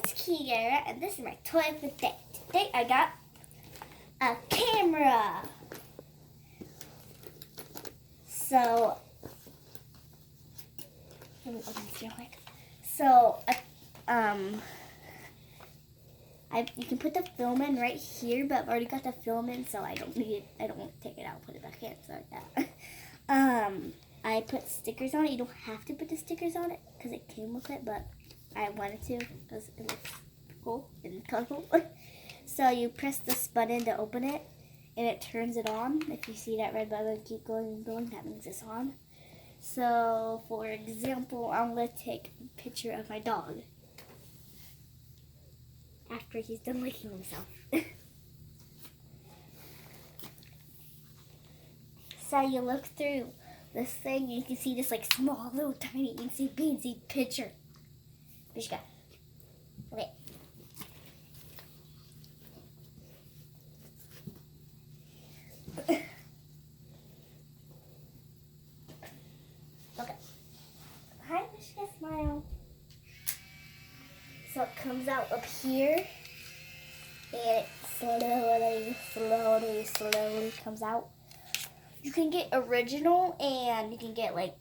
it's Kiara, and this is my toy of the day. Today I got a camera. So, let me open this real quick. So, you can put the film in right here, but I've already got the film in, so I don't need it. I don't want to take it out and put it back in. Sorry about that. I put stickers on it. You don't have to put the stickers on it because it came with it, but I wanted to because it looks cool and colorful. So you press this button to open it, and it turns it on. If you see that red button keep going and going, that means it's on. So, for example, I'm going to take a picture of my dog after he's done licking himself. So you look through this thing, and you can see this like small, little, tiny, teensy picture. Mishka. Okay. Okay. Hi, Mishka, smile. So it comes out up here, and it slowly comes out. You can get original, and you can get like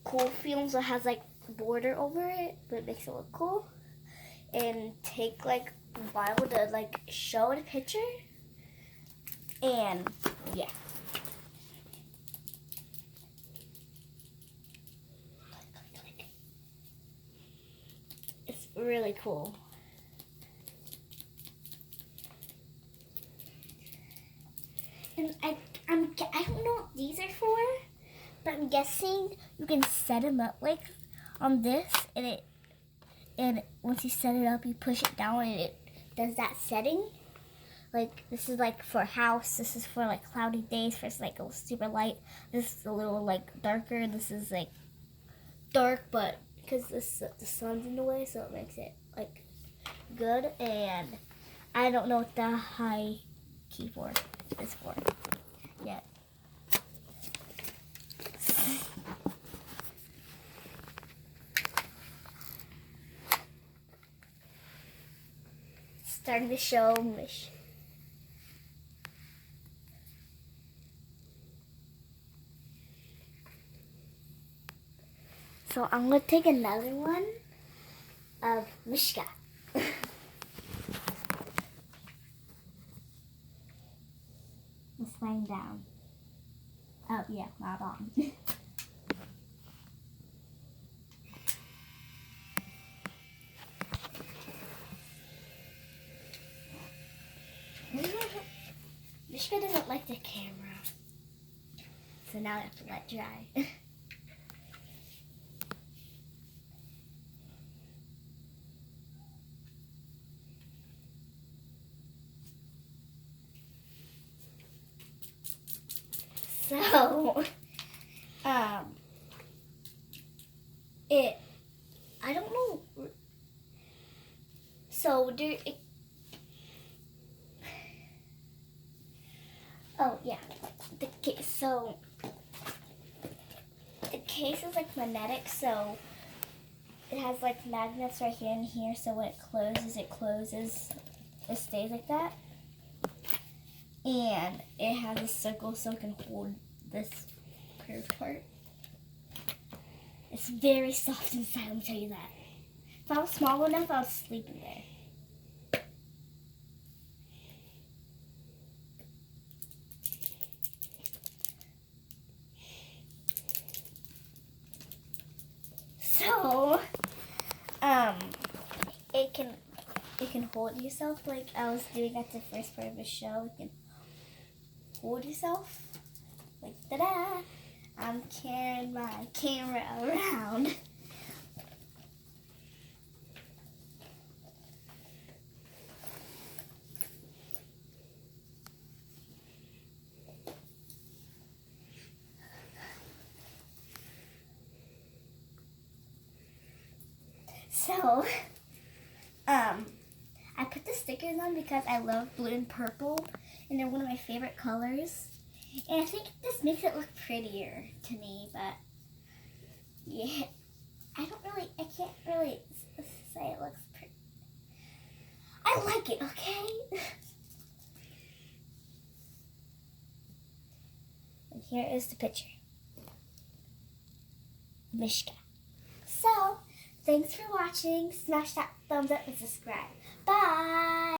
cool films that has like border over it, but it makes it look cool. And take like a while to like show the picture, and yeah. It's really cool. And I don't know what these are for, but I'm guessing you can set them up like on this, and once you set it up, you push it down, and it does that setting. Like this is like for a house. This is for like cloudy days. For like a super light. This is a little like darker. This is like dark, but because the sun's in the way, so it makes it like good. And I don't know what the high keyboard is for yet. Starting to show Mish. So I'm going to take another one of Mishka. It's laying down. Oh yeah, not on. Mishka doesn't like the camera, so now I have to let dry. So, I don't know. So oh yeah, the case is like magnetic, so it has like magnets right here and here. So when it closes, it stays like that. And it has a circle so it can hold this curved part. It's very soft inside, let me tell you that. If I was small enough, I would sleep in there. So, it can hold yourself like I was doing at the first part of the show. It can hold yourself like ta-da. I'm carrying my camera around. So, I put the stickers on because I love blue and purple, and they're one of my favorite colors. And I think this makes it look prettier to me, but yeah, I can't really say it, okay? And here is the picture. Mishka. So, thanks for watching. Smash that thumbs up and subscribe. Bye!